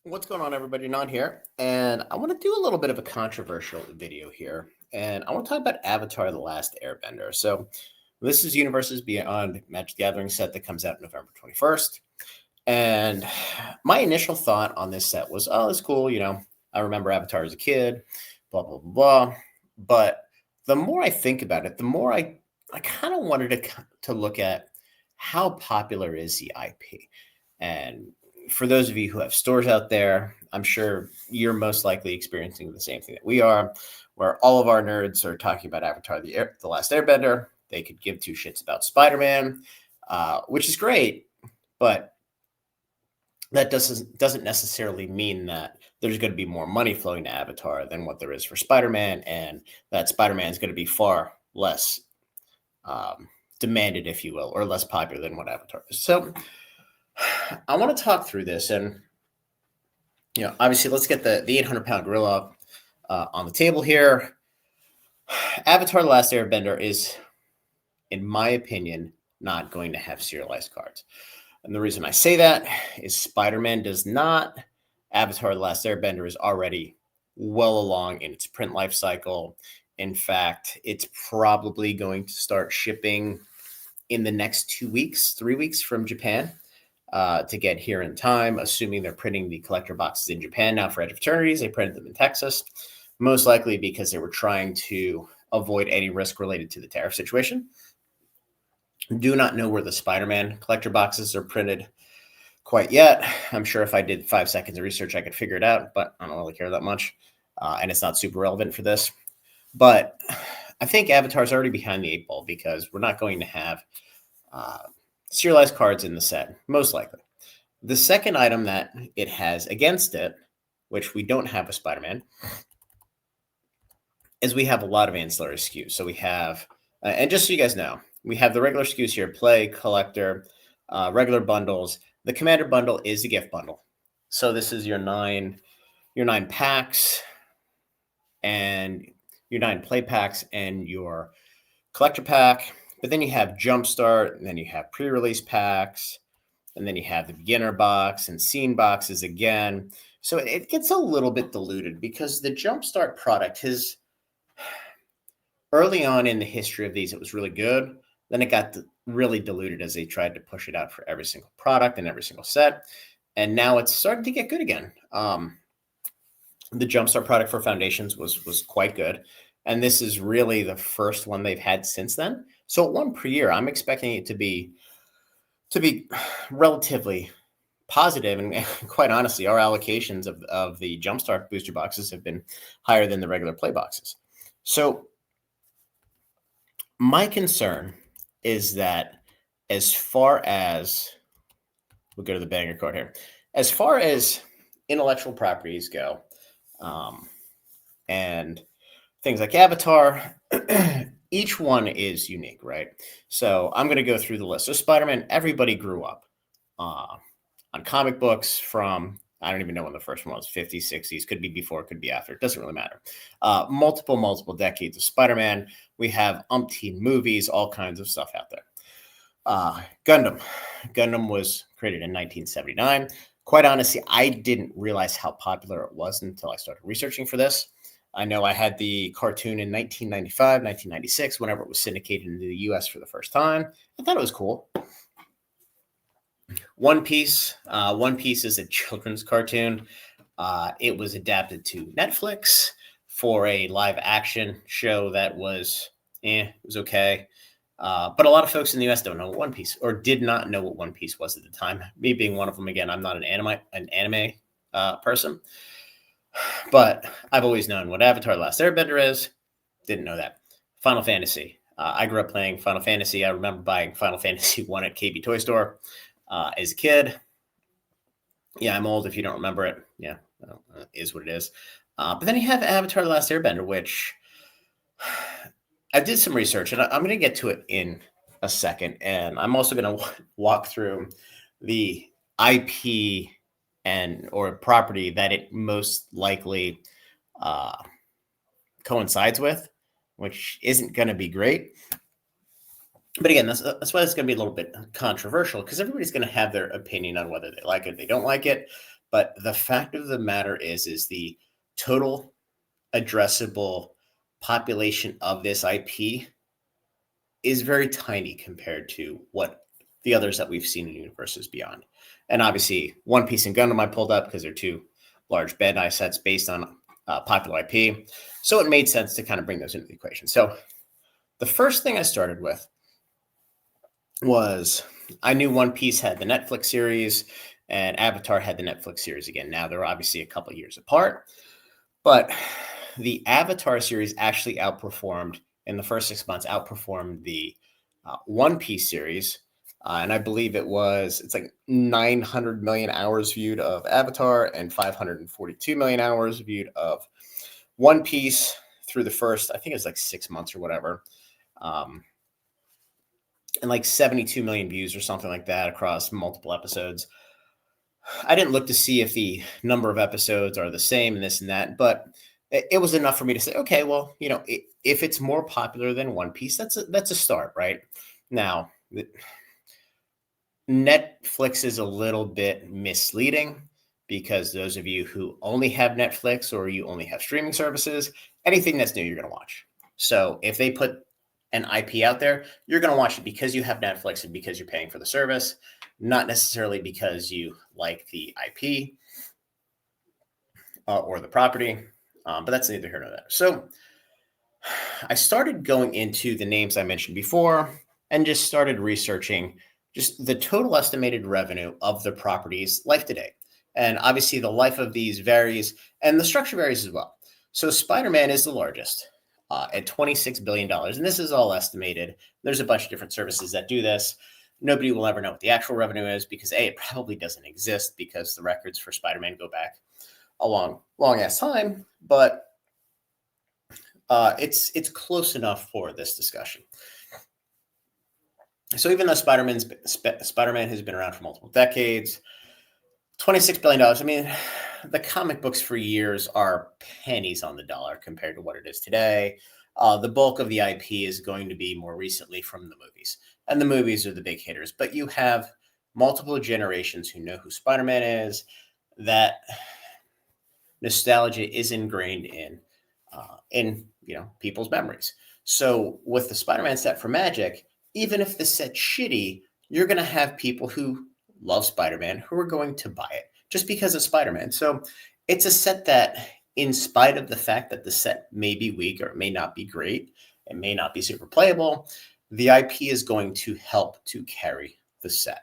What's going on, everybody? Not here, and I want to do a little bit of a controversial video here, and I want to talk about Avatar: The Last Airbender. So, this is Universes Beyond Magic the Gathering set that comes out November 21st, and my initial thought on this set was, "Oh, it's cool." I remember Avatar as a kid, blah blah blah blah. But the more I think about it, the more I kind of wanted to look at how popular is the IP, and for those of you who have stores out there, I'm sure you're most likely experiencing the same thing that we are, where all of our nerds are talking about Avatar: The Last Airbender. They could give two shits about Spider-Man, which is great, but that doesn't necessarily mean that there's going to be more money flowing to Avatar than what there is for Spider-Man, and that Spider-Man is going to be far less demanded, if you will, or less popular than what Avatar is. So I want to talk through this, and obviously, let's get the 800-pound gorilla on the table here. Avatar: The Last Airbender is, in my opinion, not going to have serialized cards. And the reason I say that is Spider-Man does not. Avatar: The Last Airbender is already well along in its print life cycle. In fact, it's probably going to start shipping in the next 2 weeks, 3 weeks from Japan to get here in time, assuming they're printing the collector boxes in Japan now for Edge of Eternities. They printed them in Texas, most likely because they were trying to avoid any risk related to the tariff situation. Do not know where the Spider-Man collector boxes are printed quite yet. I'm sure if I did 5 seconds of research, I could figure it out, but I don't really care that much. And it's not super relevant for this. But I think Avatar's already behind the 8 ball because we're not going to have serialized cards in the set, most likely. The second item that it has against it, which we don't have with Spider-Man, is we have a lot of ancillary SKUs. So we have, and just so you guys know, we have the regular SKUs here: play, collector, regular bundles. The Commander bundle is the gift bundle. So this is your nine packs, and your 9 play packs, and your collector pack. But then you have Jumpstart, and then you have pre-release packs, and then you have the beginner box and scene boxes again. So it gets a little bit diluted because the Jumpstart product has, early on in the history of these, it was really good. Then it got really diluted as they tried to push it out for every single product and every single set. And now it's starting to get good again. The Jumpstart product for Foundations was quite good. And this is really the first one they've had since then. So at one per year, I'm expecting it to be relatively positive. And quite honestly, our allocations of the Jumpstart booster boxes have been higher than the regular play boxes. So my concern is that as far as, we'll go to the banger card here, as far as intellectual properties go, and things like Avatar, each one is unique, right? So I'm going to go through the list. So Spider-Man, everybody grew up on comic books from, I don't even know when the first one was, 50s, 60s, could be before, could be after. It doesn't really matter. Multiple decades of Spider-Man. We have umpteen movies, all kinds of stuff out there. Gundam was created in 1979. Quite honestly, I didn't realize how popular it was until I started researching for this. I know I had the cartoon in 1995, 1996, whenever it was syndicated into the US for the first time. I thought it was cool. One Piece. One Piece is a children's cartoon. It was adapted to Netflix for a live action show that was, it was okay. But a lot of folks in the US don't know what One Piece, or did not know what One Piece was at the time. Me being one of them. Again, I'm not an anime person, but I've always known what Avatar: The Last Airbender is. Didn't know that. Final Fantasy. I grew up playing Final Fantasy. I remember buying Final Fantasy 1 at KB Toy Store as a kid. Yeah, I'm old if you don't remember it. Yeah, well, is what it is. But then you have Avatar: The Last Airbender, which I did some research, and I'm going to get to it in a second. And I'm also going to walk through the IP and or property that it most likely coincides with, which isn't going to be great. But again, that's why it's going to be a little bit controversial, because everybody's going to have their opinion on whether they like it, they don't like it. But the fact of the matter is the total addressable population of this IP is very tiny compared to what the others that we've seen in universes beyond. And obviously, One Piece and Gundam I pulled up because they're two large Bandai sets based on popular IP. So it made sense to kind of bring those into the equation. So the first thing I started with was I knew One Piece had the Netflix series and Avatar had the Netflix series again. Now they're obviously a couple years apart, but the Avatar series actually outperformed in the first 6 months, outperformed the One Piece series. And I believe it's like 900 million hours viewed of Avatar and 542 million hours viewed of One Piece through the first, I think it's like 6 months or whatever. And like 72 million views or something like that across multiple episodes. I didn't look to see if the number of episodes are the same and this and that, but it was enough for me to say, okay, well, if it's more popular than One Piece, that's a start, right? Now, Netflix is a little bit misleading because those of you who only have Netflix or you only have streaming services, anything that's new, you're going to watch. So if they put an IP out there, you're going to watch it because you have Netflix and because you're paying for the service, not necessarily because you like the IP or the property. But that's neither here nor there. So I started going into the names I mentioned before and just started researching just the total estimated revenue of the properties life to date. And obviously the life of these varies and the structure varies as well. So Spider-Man is the largest at $26 billion. And this is all estimated. There's a bunch of different services that do this. Nobody will ever know what the actual revenue is because it probably doesn't exist because the records for Spider-Man go back a long ass time. But it's close enough for this discussion. So even though Spider-Man has been around for multiple decades, $26 billion. I mean, the comic books for years are pennies on the dollar compared to what it is today. The bulk of the IP is going to be more recently from the movies, and the movies are the big hitters. But you have multiple generations who know who Spider-Man is. That nostalgia is ingrained in people's memories. So with the Spider-Man set for Magic, even if the set's shitty, you're going to have people who love Spider-Man who are going to buy it just because of Spider-Man. So it's a set that, in spite of the fact that the set may be weak or it may not be great, it may not be super playable, the IP is going to help to carry the set.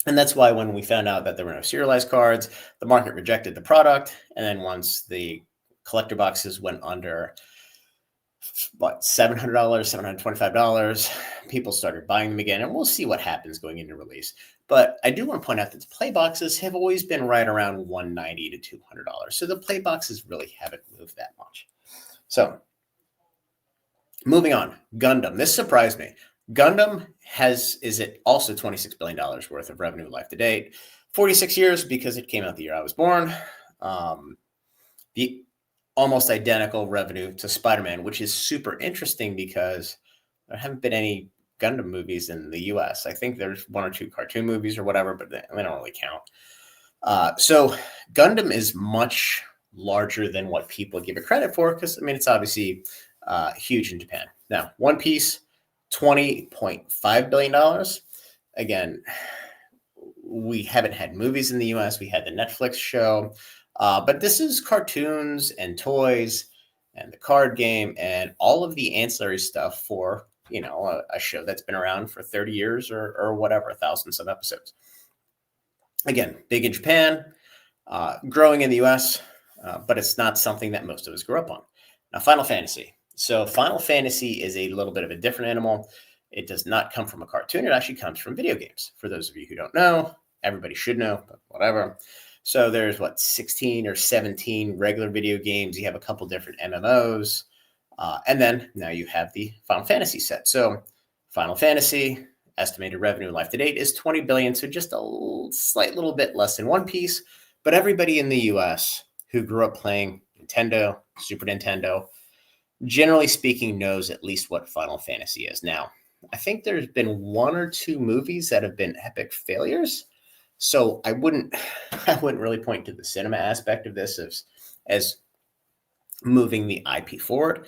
And that's why when we found out that there were no serialized cards, the market rejected the product. And then once the collector boxes went under $700, $725, people started buying them again, and we'll see what happens going into release. But I do want to point out that the play boxes have always been right around $190 to $200. So the play boxes really haven't moved that much. So moving on, Gundam. This surprised me. Gundam is it also $26 billion worth of revenue life to date. 46 years because it came out the year I was born. The almost identical revenue to Spider-Man, which is super interesting because there haven't been any Gundam movies in the US. I think there's one or two cartoon movies or whatever, but they don't really count. So Gundam is much larger than what people give it credit for because, it's obviously huge in Japan. Now, One Piece, $20.5 billion. Again, we haven't had movies in the US. We had the Netflix show. But this is cartoons and toys and the card game and all of the ancillary stuff for, a show that's been around for 30 years or whatever, 1,000 some episodes. Again, big in Japan, growing in the US, but it's not something that most of us grew up on. Now, Final Fantasy. So Final Fantasy is a little bit of a different animal. It does not come from a cartoon. It actually comes from video games. For those of you who don't know, everybody should know, but whatever. So there's 16 or 17 regular video games. You have a couple different MMOs. And then now you have the Final Fantasy set. So Final Fantasy estimated revenue life to date is $20 billion. So just a slight little bit less than One Piece. But everybody in the US who grew up playing Nintendo, Super Nintendo, generally speaking, knows at least what Final Fantasy is. Now, I think there's been one or two movies that have been epic failures. So I wouldn't I wouldn't really point to the cinema aspect of this as moving the IP forward.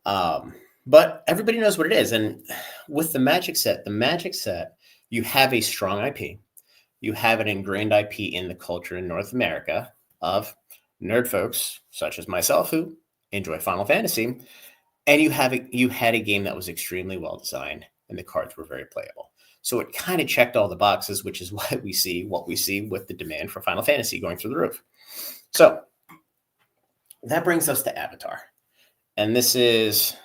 Um, but everybody knows what it is. And with the Magic set, you have a strong IP. You have an ingrained IP in the culture in North America of nerd folks such as myself who enjoy Final Fantasy, and you had a game that was extremely well designed and the cards were very playable. So it kind of checked all the boxes, which is why we see what we see with the demand for Final Fantasy going through the roof. So that brings us to Avatar. And this isn't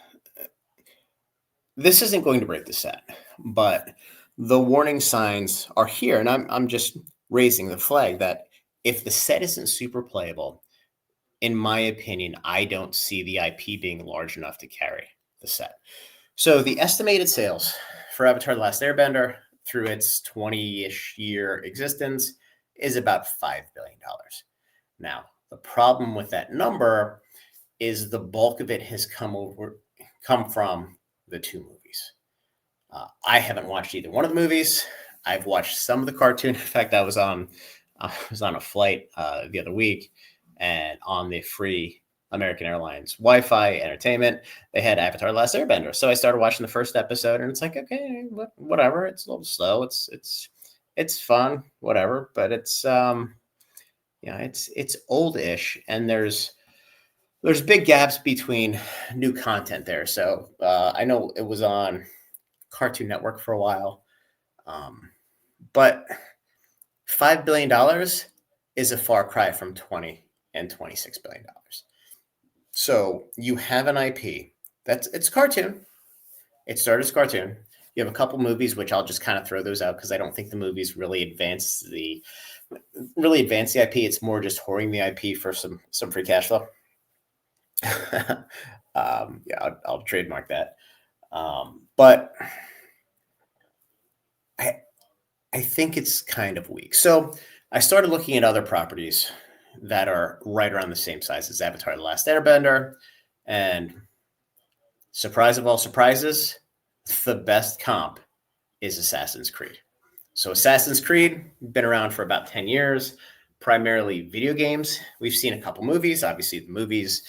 going to break the set, but the warning signs are here. And I'm just raising the flag that if the set isn't super playable, in my opinion, I don't see the IP being large enough to carry the set. So the estimated sales for Avatar: The Last Airbender through its 20-ish year existence is about $5 billion. Now, the problem with that number is the bulk of it has come from the two movies. I haven't watched either one of the movies. I've watched some of the cartoon. In fact, I was on a flight the other week, and on the free American Airlines Wi-Fi entertainment, they had Avatar: The Last Airbender. So I started watching the first episode, and it's like, okay, whatever. It's a little slow. It's fun, whatever. But it's old-ish, and there's big gaps between new content there. So I know it was on Cartoon Network for a while, but $5 billion is a far cry from 20 and $26 billion. So you have an IP it's cartoon. It started as cartoon. You have a couple movies, which I'll just kind of throw those out because I don't think the movies really advance the IP. It's more just hoarding the IP for some free cash flow. I'll trademark that. But I think it's kind of weak. So I started looking at other properties that are right around the same size as Avatar: The Last Airbender, and surprise of all surprises, the best comp is Assassin's Creed. So Assassin's Creed, been around for about 10 years, primarily video games. We've seen a couple movies. Obviously, the movies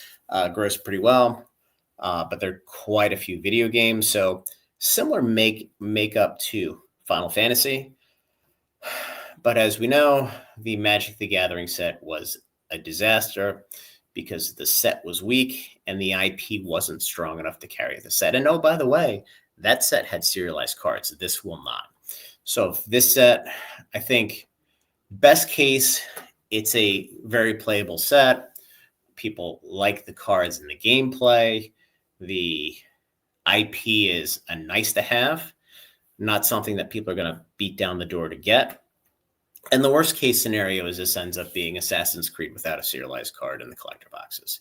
gross pretty well, but there are quite a few video games. So similar makeup to Final Fantasy. But as we know, the Magic the Gathering set was a disaster because the set was weak and the IP wasn't strong enough to carry the set. And oh, by the way, that set had serialized cards. This will not. So this set, I think, best case, it's a very playable set. People like the cards and the gameplay. The IP is a nice to have, not something that people are going to beat down the door to get. And the worst case scenario is this ends up being Assassin's Creed without a serialized card in the collector boxes,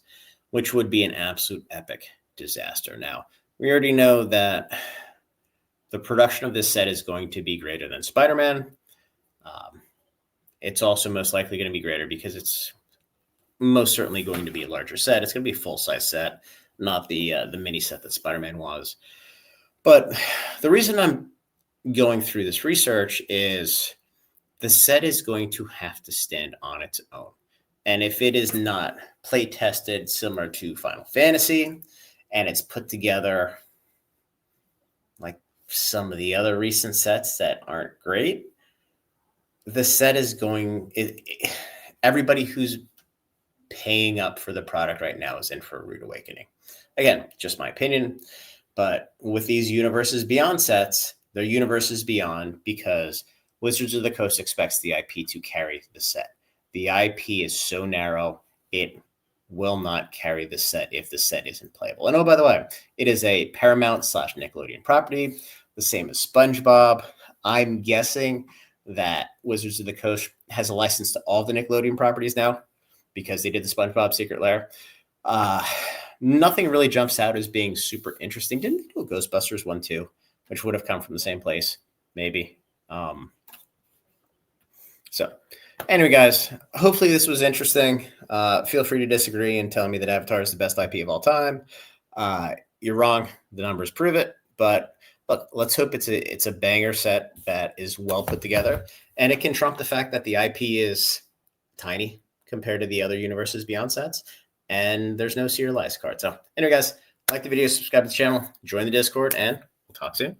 which would be an absolute epic disaster. Now, we already know that the production of this set is going to be greater than Spider-Man. It's also most likely going to be greater because it's most certainly going to be a larger set. It's going to be a full-size set, not the mini set that Spider-Man was. But the reason I'm going through this research is the set is going to have to stand on its own. And if it is not play tested similar to Final Fantasy, and it's put together like some of the other recent sets that aren't great, the set is everybody who's paying up for the product right now is in for a rude awakening. Again, just my opinion, but with these Universes Beyond sets, they're Universes Beyond because Wizards of the Coast expects the IP to carry the set. The IP is so narrow, it will not carry the set if the set isn't playable. And oh, by the way, it is a Paramount/Nickelodeon property, the same as SpongeBob. I'm guessing that Wizards of the Coast has a license to all the Nickelodeon properties now because they did the SpongeBob Secret Lair. Nothing really jumps out as being super interesting. Didn't they do a Ghostbusters one too, which would have come from the same place, maybe. So anyway, guys, hopefully this was interesting. Feel free to disagree and tell me that Avatar is the best IP of all time. You're wrong. The numbers prove it. But look, let's hope it's a banger set that is well put together, and it can trump the fact that the IP is tiny compared to the other Universes Beyond sets, and there's no serialized card. So anyway, guys, like the video, subscribe to the channel, join the Discord, and we'll talk soon.